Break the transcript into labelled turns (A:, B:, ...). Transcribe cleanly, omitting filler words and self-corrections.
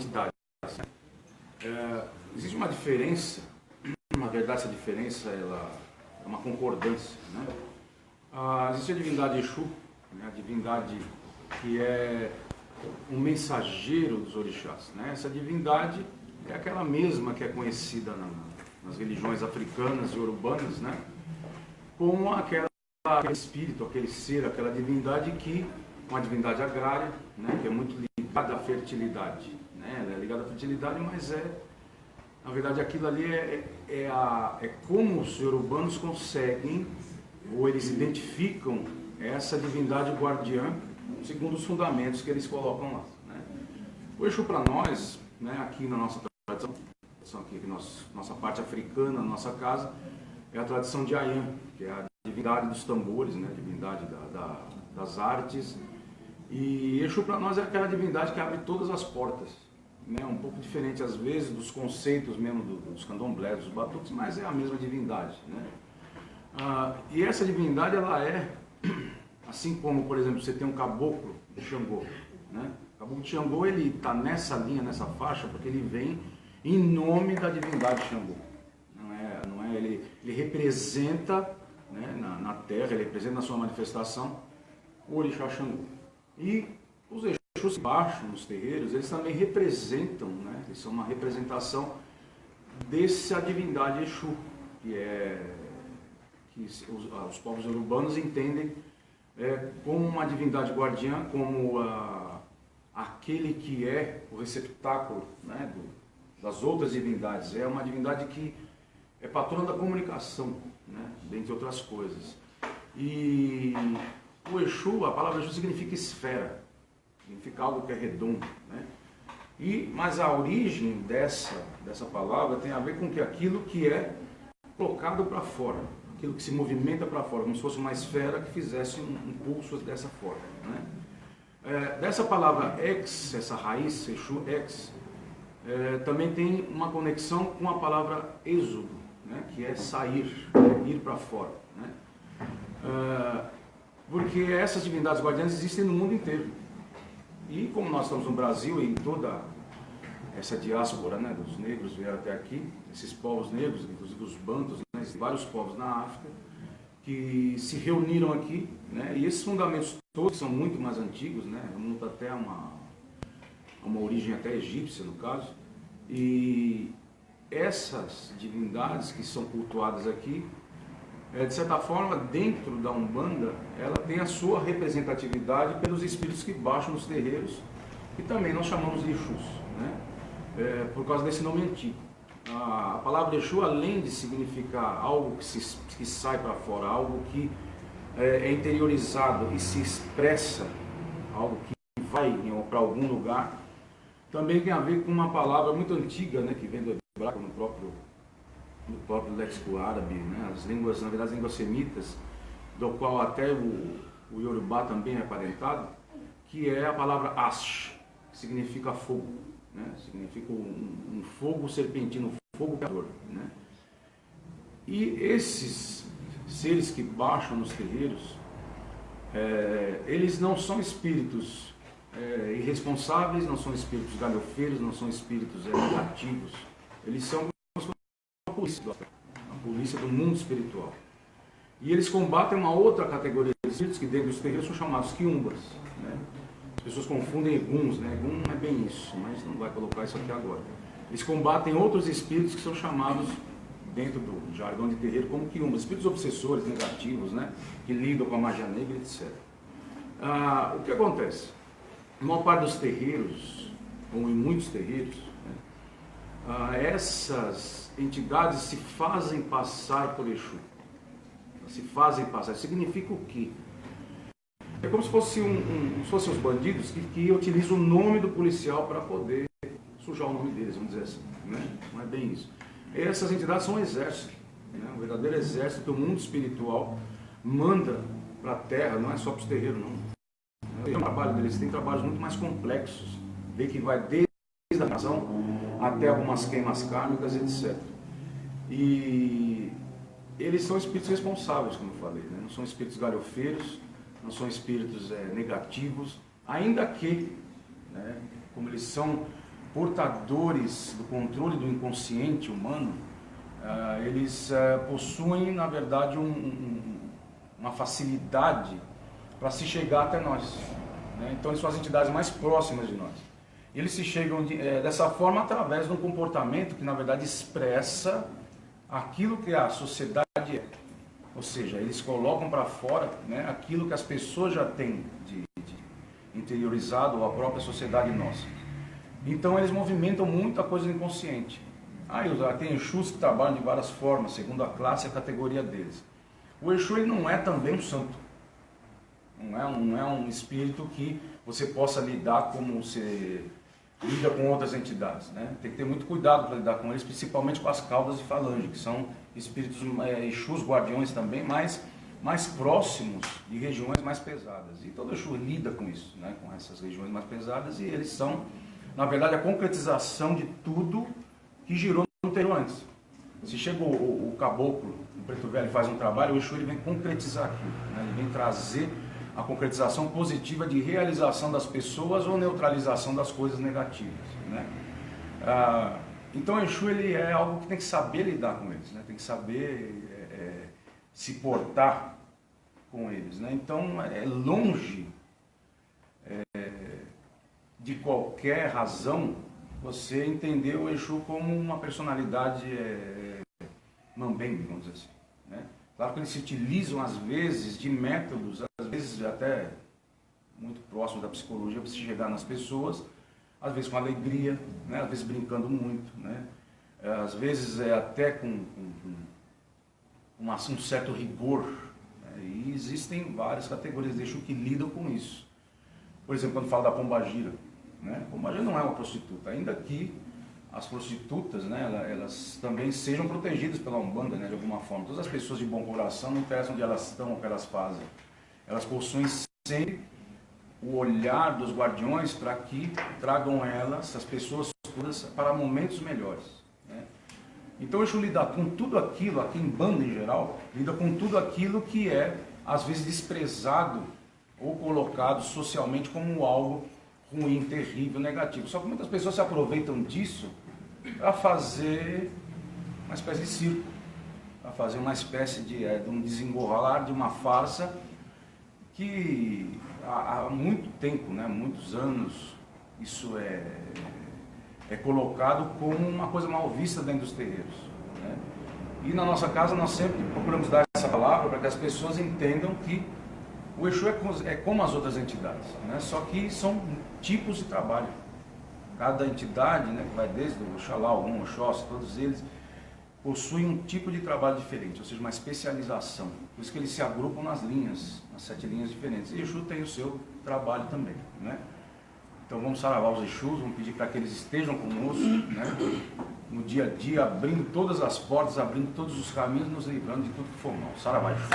A: entidades. Existe uma diferença, na verdade essa diferença ela é uma concordância, né? Existe a divindade Exu, né? A divindade que é um mensageiro dos orixás, né? Essa divindade é aquela mesma que é conhecida nas religiões africanas e urbanas, né? Como aquele espírito, aquele ser, aquela divindade que, uma divindade agrária, né? Que é muito ligada à fertilidade, né? Ela é ligada à fertilidade, mas na verdade aquilo ali é como os urbanos conseguem, ou eles identificam essa divindade guardiã, segundo os fundamentos que eles colocam lá, né? O Exu para nós, né, aqui na nossa tradição, aqui, nossa parte africana, nossa casa, é a tradição de Ayan, que é a divindade dos tambores, né, a divindade das artes. E Exu para nós é aquela divindade que abre todas as portas, né, um pouco diferente às vezes dos conceitos mesmo dos candomblés, dos batuques, mas é a mesma divindade, né? E essa divindade, ela é, assim como, por exemplo, você tem um caboclo de Xangô, né? O caboclo de Xangô, ele está nessa linha, nessa faixa, porque ele vem em nome da divindade Xangô. Não é ele representa, né, na terra, ele representa na sua manifestação o orixá Xangô. E os Exus baixos nos terreiros, eles também representam, né? Eles são uma representação dessa divindade Exu, que os povos urbanos entendem como uma divindade guardiã, como aquele que é o receptáculo, né, das outras divindades. É uma divindade que é patrona da comunicação, né, dentre outras coisas. E o Exu, a palavra Exu significa esfera, significa algo que é redondo, né? Mas a origem dessa palavra tem a ver com aquilo que é colocado para fora, aquilo que se movimenta para fora, como se fosse uma esfera que fizesse um pulso dessa forma, né? Dessa palavra ex, essa raiz, Exu, ex, também tem uma conexão com a palavra êxodo, né? Que é sair, ir para fora, né? Porque essas divindades guardiãs existem no mundo inteiro. E como nós estamos no Brasil e em toda essa diáspora, né, dos negros vieram até aqui, esses povos negros, inclusive os bantos, né, vários povos na África, que se reuniram aqui, né, e esses fundamentos todos são muito mais antigos, né, remontam até uma origem até egípcia, no caso, e essas divindades que são cultuadas aqui, de certa forma, dentro da Umbanda, ela tem a sua representatividade pelos espíritos que baixam nos terreiros, que também nós chamamos de Exus, né? Por causa desse nome antigo. A palavra Exu, além de significar algo que sai para fora, algo que é interiorizado e se expressa, algo que vai para algum lugar, também tem a ver com uma palavra muito antiga, né, que vem do hebraico, no próprio léxico árabe, né, as línguas, na verdade, as línguas semitas, do qual até o Yorubá também é aparentado, que é a palavra Ash, que significa fogo. Né? Significa um fogo serpentino, um fogo criador, né? E esses seres que baixam nos terreiros, eles não são espíritos irresponsáveis, não são espíritos galhofeiros, não são espíritos negativos. Eles são a polícia do mundo espiritual. E eles combatem uma outra categoria de espíritos que dentro dos terreiros são chamados quiumbas, né? As pessoas confundem eguns, né? Egum não é bem isso, mas não vai colocar isso aqui agora. Eles combatem outros espíritos que são chamados, dentro do jargão de terreiro, como quiumbas, espíritos obsessores, negativos, né? Que lidam com a magia negra, etc. O que acontece? Em maior parte dos terreiros, ou em muitos terreiros, né? Essas entidades se fazem passar por Exu. Se fazem passar. Significa o quê? É como se fossem os bandidos que utilizam o nome do policial para poder sujar o nome deles, vamos dizer assim, né? Não é bem isso. Essas entidades são um exército, né? Um verdadeiro exército que o mundo espiritual manda para a Terra, não é só para os terreiros, não. O trabalho deles tem trabalhos muito mais complexos, vê que vai desde a nação até algumas queimas kármicas, etc. E eles são espíritos responsáveis, como eu falei, né? Não são espíritos galhofeiros, não são espíritos negativos, ainda que, né, como eles são portadores do controle do inconsciente humano, eles possuem, na verdade, uma facilidade para se chegar até nós, né? Então, eles são as entidades mais próximas de nós. Eles se chegam dessa forma através de um comportamento que, na verdade, expressa aquilo que a sociedade é. Ou seja, eles colocam para fora, né, aquilo que as pessoas já têm de interiorizado, ou a própria sociedade nossa. Então, eles movimentam muita coisa no inconsciente. Tem Exus que trabalham de várias formas, segundo a classe e a categoria deles. O Exu, ele não é também um santo. Não é um espírito que você possa lidar como você lida com outras entidades, né? Tem que ter muito cuidado para lidar com eles, principalmente com as caudas e falange, que são espíritos Exus, guardiões também, mais próximos de regiões mais pesadas. E todo Exu lida com isso, né? Com essas regiões mais pesadas, e eles são, na verdade, a concretização de tudo que girou no terreno antes. Se chega o caboclo, o preto velho, faz um trabalho, o Exu ele vem concretizar aquilo, né? Ele vem trazer a concretização positiva de realização das pessoas ou neutralização das coisas negativas, né? Então o Exu, ele é algo que tem que saber lidar com eles, né? Tem que saber se portar com eles, né? Então é longe de qualquer razão você entender o Exu como uma personalidade mambembe, vamos dizer assim, né? Claro que eles se utilizam, às vezes, de métodos, às vezes até muito próximos da psicologia, para se chegar nas pessoas, às vezes com alegria, né? Às vezes brincando muito, né? Às vezes até com um certo rigor, né? E existem várias categorias de Exu que lidam com isso. Por exemplo, quando fala da pombagira, né? A pombagira não é uma prostituta, ainda que as prostitutas, né, elas também sejam protegidas pela Umbanda, né, de alguma forma. Todas as pessoas de bom coração, não interessa onde elas estão ou o que elas fazem, elas possuem sempre o olhar dos guardiões para que tragam elas, as pessoas todas, para momentos melhores, né? Então o Exu lida com tudo aquilo, aqui em banda em geral, lida com tudo aquilo que é, às vezes, desprezado ou colocado socialmente como algo ruim, terrível, negativo. Só que muitas pessoas se aproveitam disso para fazer uma espécie de circo, para fazer uma espécie de um desenrolar de uma farsa que há muito tempo, né, muitos anos, isso é colocado como uma coisa mal vista dentro dos terreiros, né? E na nossa casa nós sempre procuramos dar essa palavra para que as pessoas entendam que o Exu é como as outras entidades, né? Só que são tipos de trabalho. Cada entidade, né, que vai desde o Oxalá, o Oxóssi, todos eles possuem um tipo de trabalho diferente, ou seja, uma especialização. Por isso que eles se agrupam nas linhas, nas 7 linhas diferentes. E o Exu tem o seu trabalho também, né? Então vamos saravar os Exus, vamos pedir para que eles estejam conosco, né, no dia a dia, abrindo todas as portas, abrindo todos os caminhos, nos livrando de tudo que for mal. Saravá, Exu.